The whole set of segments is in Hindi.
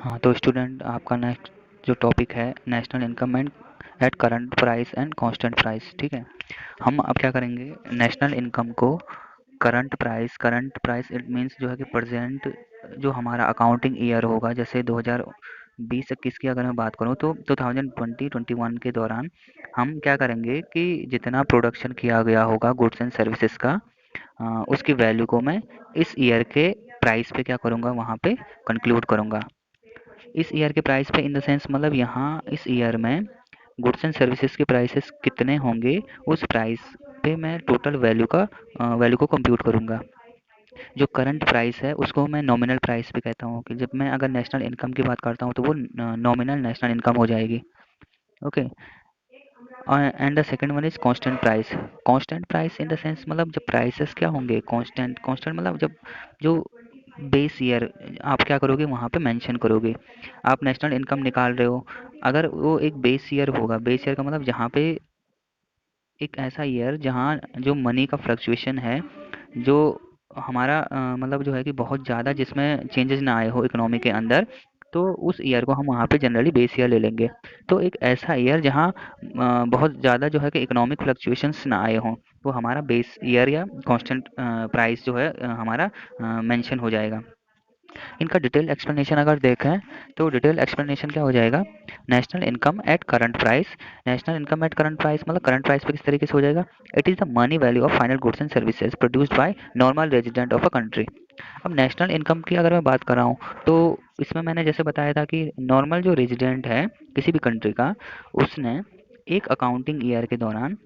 हाँ, तो स्टूडेंट आपका नेक्स्ट जो टॉपिक है national income and eight current price and constant price. ठीक है, हम अब क्या करेंगे, नेशनल इनकम को करंट प्राइस इट मीन्स जो है कि प्रेजेंट जो हमारा अकाउंटिंग ईयर होगा, जैसे 2020-21 की अगर मैं बात करूँ तो 2020-21 के दौरान हम क्या करेंगे कि जितना प्रोडक्शन किया गया होगा गुड्स एंड सर्विसेज का, उसकी वैल्यू को मैं इस ईयर के प्राइस पे क्या करूँगा, वहाँ पे कंक्लूड करूँगा। इस ईयर के प्राइस पे इन द सेंस मतलब यहाँ इस ईयर में गुड्स एंड सर्विसेज के प्राइसेस कितने होंगे, उस प्राइस पे मैं टोटल वैल्यू को कंप्यूट करूँगा। जो करंट प्राइस है उसको मैं नॉमिनल प्राइस भी कहता हूँ, कि जब मैं अगर नेशनल इनकम की बात करता हूँ तो वो नॉमिनल नेशनल इनकम हो जाएगी। Okay, and the second one is constant price. Constant price in the sense मतलब जब प्राइसेस क्या होंगे, कांस्टेंट कांस्टेंट मतलब जब जो बेस ईयर आप क्या करोगे वहाँ पे मेंशन करोगे। आप नेशनल इनकम निकाल रहे हो, अगर वो एक बेस ईयर होगा, बेस ईयर का मतलब जहाँ पे एक ऐसा ईयर जहाँ जो मनी का फ्लक्चुएशन है, जो हमारा मतलब जो है कि बहुत ज़्यादा जिसमें चेंजेस ना आए हो इकोनॉमी के अंदर, तो उस ईयर को हम वहाँ पे जनरली बेस ईयर ले लेंगे। तो एक ऐसा ईयर जहाँ बहुत ज़्यादा जो है कि इकोनॉमिक फ्लक्चुएशंस ना आए हों, वो हमारा बेस ईयर या कांस्टेंट प्राइस जो है हमारा मेंशन हो जाएगा। इनका डिटेल एक्सप्लेनेशन अगर देखें तो डिटेल एक्सप्लेनेशन क्या हो जाएगा, national income eight current price. National income eight current price मतलब करंट प्राइस पे किस तरीके से हो जाएगा, it is the money value of final goods and services produced by normal resident of a country. अब नेशनल इनकम की अगर मैं बात कर रहा हूँ तो इसमें मैंने जैसे बताया था कि नॉर्मल जो रेजिडेंट है किसी भी कंट्री का, उसने एक अकाउंटिंग ईयर के दौरान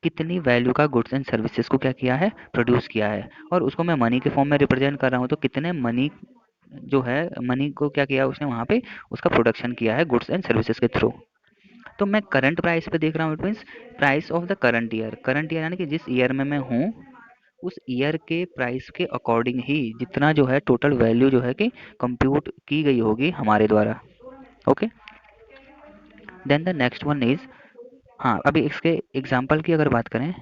कितनी वैल्यू का गुड्स एंड सर्विसेज को क्या किया है, प्रोड्यूस किया है, और उसको मैं मनी के फॉर्म में रिप्रेजेंट कर रहा हूँ, तो कितने मनी जो है मनी को क्या किया उसने वहाँ पे उसका प्रोडक्शन किया है गुड्स एंड सर्विसेज के थ्रू। तो मैं करंट प्राइस पे देख रहा हूँ, it means price of the current year यानी कि जिस ईयर में मैं हूँ उस ईयर के प्राइस के अकॉर्डिंग ही जितना जो है टोटल वैल्यू जो है कि कंप्यूट की गई होगी हमारे द्वारा। Okay, then the next one is, हाँ अभी इसके एग्जांपल की अगर बात करें,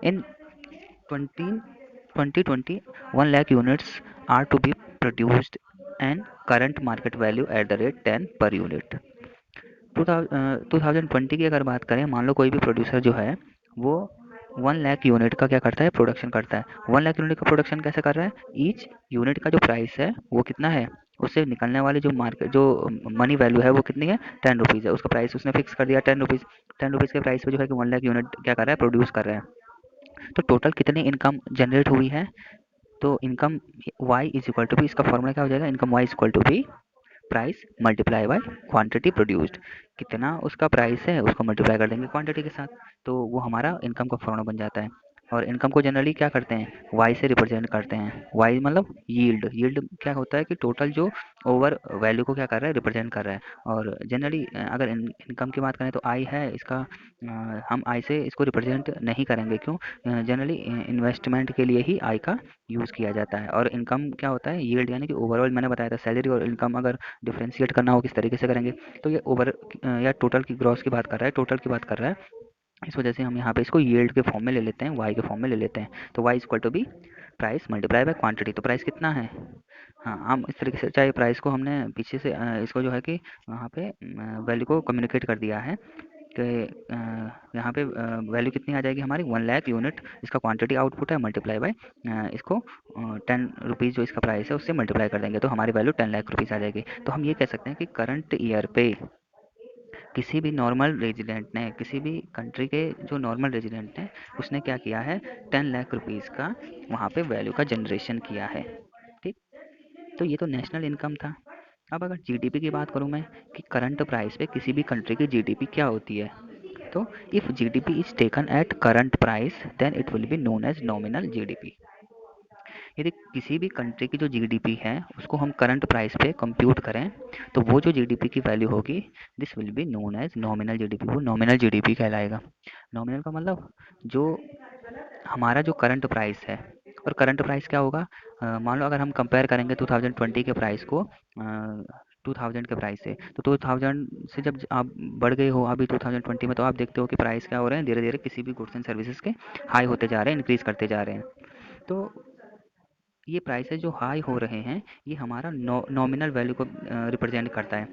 इन 20 2020 1 lakh units are to be produced and current market value at the rate 10 per unit। 2020 की अगर बात करें, मान लो कोई भी प्रोड्यूसर जो है वो 1 लाख यूनिट का क्या करता है, प्रोडक्शन करता है। 1 लाख यूनिट का प्रोडक्शन कैसे कर रहा है, ईच यूनिट का जो प्राइस है वो कितना है, उससे निकलने वाली जो मार्केट जो मनी वैल्यू है वो कितनी है, 10 रुपीज़ है। उसका प्राइस उसने फिक्स कर दिया 10 रुपीज़। 10 रुपीज़ के प्राइस पे जो है कि 1 लाख यूनिट क्या कर रहा है, प्रोड्यूस कर रहा है। तो टोटल कितनी इनकम जनरेट हुई है, तो income y is equal to be, इसका फॉर्मूला क्या हो जाएगा, income y is equal to be price multiply by quantity produced. कितना उसका प्राइस है उसको मल्टीप्लाई कर देंगे क्वांटिटी के साथ, तो वो हमारा इनकम का फॉर्मूला बन जाता है। और इनकम को जनरली क्या करते हैं, वाई से रिप्रेजेंट करते हैं। वाई मतलब यील्ड, यील्ड क्या होता है कि टोटल जो ओवर वैल्यू को क्या कर रहा है, रिप्रेजेंट कर रहा है। और जनरली अगर इनकम की बात करें तो आई है इसका, हम आई से इसको रिप्रेजेंट नहीं करेंगे, क्यों, जनरली इन्वेस्टमेंट के लिए ही आई का यूज़ किया जाता है। और इनकम क्या होता है, यील्ड यानी कि ओवरऑल मैंने बताया था सैलरी और इनकम अगर डिफरेंशिएट करना हो किस तरीके से करेंगे, तो ये ओवर या टोटल की ग्रॉस की बात कर रहा है, टोटल की बात कर रहा है। इस वजह से हम यहाँ पे इसको यील्ड के फॉर्म में ले लेते हैं, वाई के फॉर्म में ले लेते हैं। तो y equal to be price multiply by quantity. तो प्राइस कितना है, हाँ हम इस तरीके से चाहे प्राइस को हमने पीछे से इसको जो है कि वहाँ पे वैल्यू को कम्युनिकेट कर दिया है कि यहाँ पे वैल्यू कितनी आ जाएगी हमारी, 1 लाख यूनिट इसका क्वांटिटी आउटपुट है, मल्टीप्लाई बाय इसको 10 रुपीज़ जो इसका प्राइस है उससे मल्टीप्लाई कर देंगे, तो हमारी वैल्यू 10 लाख रुपीज़ आ जाएगी। तो हम ये कह सकते हैं कि करंट ईयर पे किसी भी नॉर्मल रेजिडेंट ने, किसी भी कंट्री के जो नॉर्मल रेजिडेंट ने, उसने क्या किया है, 10 लाख रुपीज़ का वहाँ पे वैल्यू का जनरेशन किया है। ठीक, तो ये तो नेशनल इनकम था। अब अगर जीडीपी की बात करूँ मैं, कि करंट प्राइस पे किसी भी कंट्री की जीडीपी क्या होती है, तो if GDP is taken at current price then it will be known as nominal GDP. यदि किसी भी कंट्री की जो जीडीपी है उसको हम करंट प्राइस पे कंप्यूट करें, तो वो जो जीडीपी की वैल्यू होगी this will be known as nominal GDP, वो नॉमिनल जीडीपी कहलाएगा। नॉमिनल का मतलब जो हमारा जो करंट प्राइस है, और करंट प्राइस क्या होगा, मान लो अगर हम कंपेयर करेंगे 2020 के प्राइस को 2000 के प्राइस से, तो 2000 से जब आप बढ़ गए हो अभी 2020 में, तो आप देखते हो कि प्राइस क्या हो रहे हैं, धीरे धीरे किसी भी गुड्स एंड सर्विसेज के हाई होते जा रहे हैं, इंक्रीज करते जा रहे हैं। तो ये प्राइसेस जो हाई हो रहे हैं ये हमारा नॉमिनल वैल्यू को रिप्रेजेंट करता है।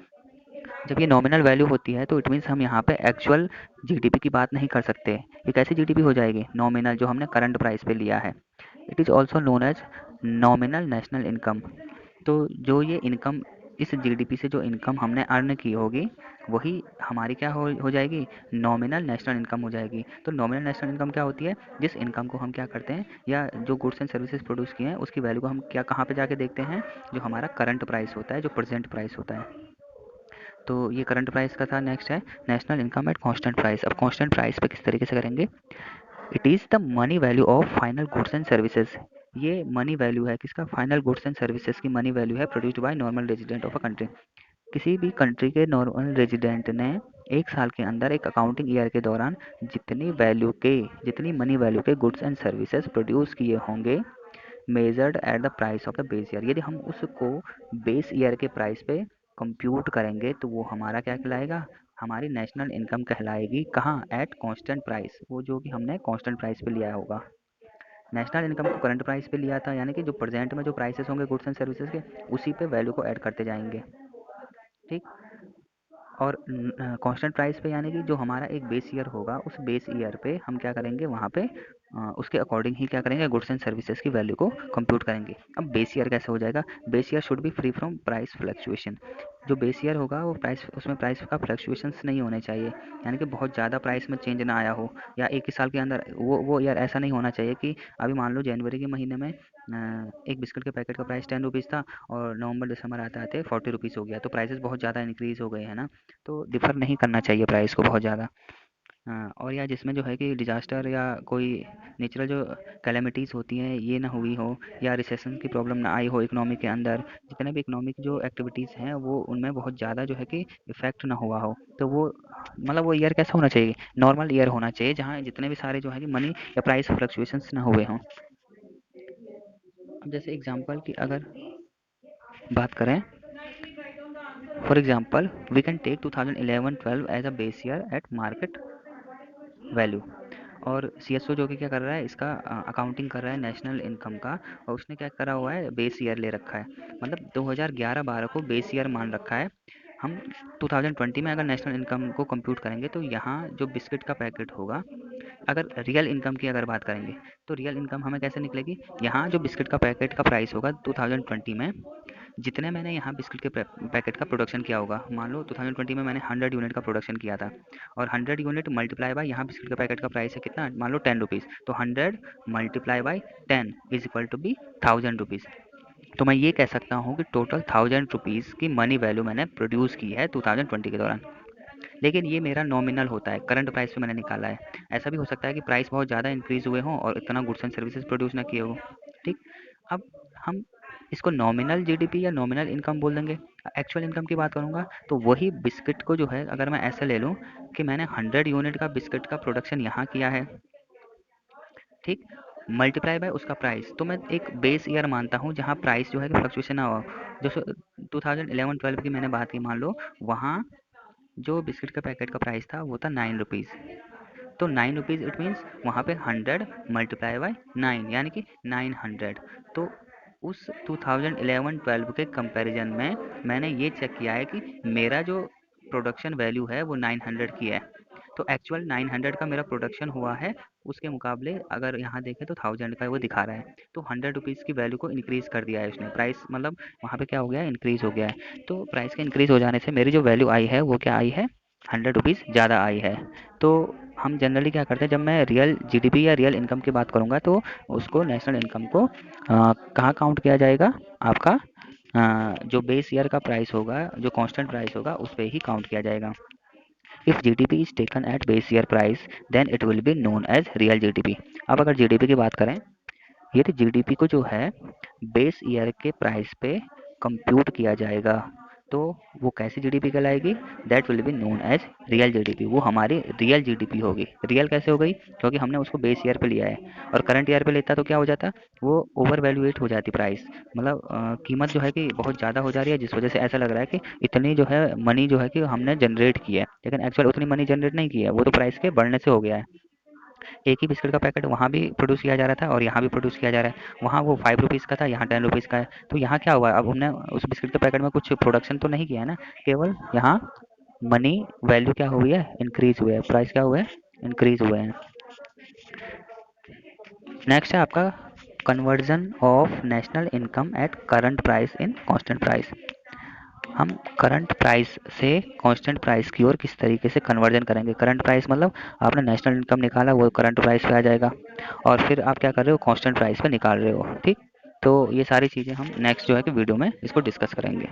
जब ये नॉमिनल वैल्यू होती है तो इट मीन्स हम यहाँ पे एक्चुअल जीडीपी की बात नहीं कर सकते। ये कैसी जीडीपी हो जाएगी? नॉमिनल, जो हमने करंट प्राइस पे लिया है। It is also known as nominal national income. तो जो ये इनकम, इस जीडीपी से जो इनकम हमने अर्न की होगी वही हमारी क्या हो जाएगी? नॉमिनल नेशनल इनकम हो जाएगी। तो नॉमिनल नेशनल इनकम क्या होती है? जिस इनकम को हम क्या करते हैं, या जो गुड्स एंड सर्विसेज प्रोड्यूस किए हैं उसकी वैल्यू को हम क्या कहाँ पे जाके देखते हैं? जो हमारा करंट प्राइस होता है, जो प्रेजेंट प्राइस होता है। तो ये करंट प्राइस का था। नेक्स्ट है national income eight constant price. अब कांस्टेंट प्राइस पे किस तरीके से करेंगे? It is the money value of final goods and services. ये मनी वैल्यू है किसका? फाइनल गुड्स एंड सर्विसेज की मनी वैल्यू है produced by normal resident of a country. किसी भी कंट्री के नॉर्मल रेजिडेंट ने एक साल के अंदर एक अकाउंटिंग ईयर के दौरान जितनी मनी वैल्यू के गुड्स एंड सर्विसेज प्रोड्यूस किए होंगे, measured at the price of the base year. यदि हम उसको बेस ईयर के प्राइस पे कंप्यूट करेंगे तो वो हमारा क्या कहलाएगा? हमारी नेशनल इनकम कहलाएगी। कहाँ? At constant price. वो जो कि हमने कांस्टेंट प्राइस पे लिया होगा। नेशनल इनकम को करंट प्राइस पे लिया था, यानी कि जो प्रेजेंट में जो प्राइसेस होंगे गुड्स एंड सर्विसेज के, उसी पे वैल्यू को ऐड करते जाएंगे। ठीक। और कांस्टेंट प्राइस पे यानी कि जो हमारा एक बेस ईयर होगा, उस बेस ईयर पे हम क्या करेंगे? वहाँ पे उसके अकॉर्डिंग ही क्या करेंगे? गुड्स एंड सर्विसेज की वैल्यू को कंप्यूट करेंगे। अब बेस ईयर कैसे हो जाएगा? Base year should be free from price fluctuation. जो बेस ईयर होगा वो प्राइस, उसमें प्राइस का फ्लक्चुएशंस नहीं होने चाहिए, यानी कि बहुत ज़्यादा प्राइस में चेंज ना आया हो, या एक ही साल के अंदर वो ईयर ऐसा नहीं होना चाहिए कि अभी मान लो जनवरी के महीने में एक बिस्किट के पैकेट का प्राइस 10 रुपीज़ था और नवंबर दिसंबर आते आते 40 रुपीज़ हो गया। तो प्राइसेस बहुत ज़्यादा इंक्रीज़ हो गए हैं ना। तो डिफ़र नहीं करना चाहिए प्राइस को बहुत ज़्यादा। हाँ, और या जिसमें जो है कि डिजास्टर या कोई नेचुरल जो कैलेमिटीज़ होती हैं ये ना हुई हो, या रिसेशन की प्रॉब्लम ना आई हो इकोनॉमी के अंदर, जितने भी इकोनॉमिक जो एक्टिविटीज़ हैं वो उनमें बहुत ज़्यादा जो है कि इफ़ेक्ट ना हुआ हो, तो वो मतलब वो ईयर कैसा होना चाहिए? नॉर्मल ईयर होना चाहिए, जहाँ जितने भी सारे जो है कि मनी या प्राइस फ्लक्चुएशंस ना हुए हों। अब जैसे एग्जांपल की अगर बात करें, for example we can take 2011-12 as a base year at market value. और सीएसओ जो कि क्या कर रहा है, इसका अकाउंटिंग कर रहा है नेशनल इनकम का, और उसने क्या करा हुआ है? बेस ईयर ले रखा है, मतलब 2011-12 को बेस ईयर मान रखा है। हम 2020 में अगर नेशनल इनकम को कंप्यूट करेंगे तो यहाँ जो बिस्किट का पैकेट होगा, अगर रियल इनकम की अगर बात करेंगे तो रियल इनकम हमें कैसे निकलेगी? यहाँ जो बिस्किट का पैकेट का प्राइस होगा 2020 में, जितने मैंने यहाँ बिस्किट के पैकेट का प्रोडक्शन किया होगा, मान लो 2020 में मैंने 100 यूनिट का प्रोडक्शन किया था, और 100 यूनिट मल्टीप्लाई बाय यहाँ बिस्किट के पैकेट का प्राइस है कितना? मान लो 10 रुपीज़। तो 100 multiply by 10 is equal to be 1000 rupees. तो मैं ये कह सकता हूँ कि टोटल 1000 रुपीज़ की मनी वैल्यू मैंने प्रोड्यूस की है 2020 के दौरान। लेकिन ये मेरा नॉमिनल होता है, करंट प्राइस पे मैंने निकाला है। ऐसा भी हो सकता है कि प्राइस बहुत ज़्यादा इंक्रीज हुए हों और इतना गुड्स एंड सर्विसेज प्रोड्यूस ना किए हो। ठीक। अब हम इसको नॉमिनल जीडीपी या नॉमिनल इनकम बोल देंगे। एक्चुअल इनकम की बात करूँगा तो वही बिस्किट को जो है, अगर मैं ऐसे ले लूँ कि मैंने 100 यूनिट का बिस्किट का प्रोडक्शन यहाँ किया है, ठीक, मल्टीप्लाई बाय उसका प्राइस, तो मैं एक बेस ईयर मानता हूँ जहाँ प्राइस जो है कि फ्लक्चुएशन ना हो। जैसे 2011-12 की मैंने बात की, मान लो वहाँ जो बिस्किट के पैकेट का प्राइस था वो था 9 रुपीज़। तो 9 रुपीज़ इट मीन्स वहाँ पे 100 मल्टीप्लाई बाई 9 यानी कि 900। तो उस 2011-12 के कंपैरिजन में मैंने ये चेक किया है कि मेरा जो प्रोडक्शन वैल्यू है वो 900 की है। तो एक्चुअल 900 का मेरा प्रोडक्शन हुआ है, उसके मुकाबले अगर यहाँ देखें तो 1000 का वो दिखा रहा है। तो 100 रुपीज़ की वैल्यू को इंक्रीज़ कर दिया है उसने, प्राइस मतलब वहाँ पे क्या हो गया है? इंक्रीज़ हो गया है। तो प्राइस के इंक्रीज़ हो जाने से मेरी जो वैल्यू आई है वो क्या आई है? 100 रुपीज़ ज़्यादा आई है। तो हम जनरली क्या करते हैं, जब मैं रियल जीडीपी या रियल इनकम की बात करूँगा तो उसको नेशनल इनकम को कहाँ काउंट किया जाएगा? आपका जो बेस ईयर का प्राइस होगा, जो कांस्टेंट प्राइस होगा उस पे ही काउंट किया जाएगा। If GDP is taken at base year price then it will be known as real GDP. अब अगर जीडीपी की बात करें, यदि जीडीपी को जो है बेस ईयर के प्राइस पे कंप्यूट किया जाएगा तो वो कैसी जीडीपी कहलाएगी? That will be known as real GDP. वो हमारी रियल जीडीपी होगी। रियल कैसे हो गई? क्योंकि हमने उसको बेस ईयर पे लिया है, और करंट ईयर पे लेता तो क्या हो जाता? वो ओवर वैल्यूएट हो जाती प्राइस, मतलब कीमत जो है कि बहुत ज़्यादा हो जा रही है, जिस वजह से ऐसा लग रहा है कि इतनी जो है मनी जो है कि हमने जनरेट की है, लेकिन एक्चुअल उतनी मनी जनरेट नहीं की है, वो तो प्राइस के बढ़ने से हो गया है। एक ही बिस्किट का पैकेट वहाँ भी प्रोड्यूस किया जा रहा था और यहाँ भी प्रोड्यूस किया जा रहा है। वहाँ वो 5 रुपीज़ का था, यहाँ 10 रुपीज़ का है। तो यहाँ क्या हुआ, अब हमने उस बिस्किट के पैकेट में कुछ प्रोडक्शन तो नहीं किया है ना, केवल यहाँ मनी वैल्यू क्या हुई है, इंक्रीज हुआ है, प्राइस क्या हुआ है, इंक्रीज हुए हैं। नेक्स्ट है आपका conversion of national income eight current price in constant price. हम करंट प्राइस से कांस्टेंट प्राइस की ओर किस तरीके से कन्वर्जन करेंगे। करंट प्राइस मतलब आपने नेशनल इनकम निकाला, वो करंट प्राइस पे आ जाएगा, और फिर आप क्या कर रहे हो, कांस्टेंट प्राइस पे निकाल रहे हो। ठीक, तो ये सारी चीज़ें हम नेक्स्ट जो है कि वीडियो में इसको डिस्कस करेंगे।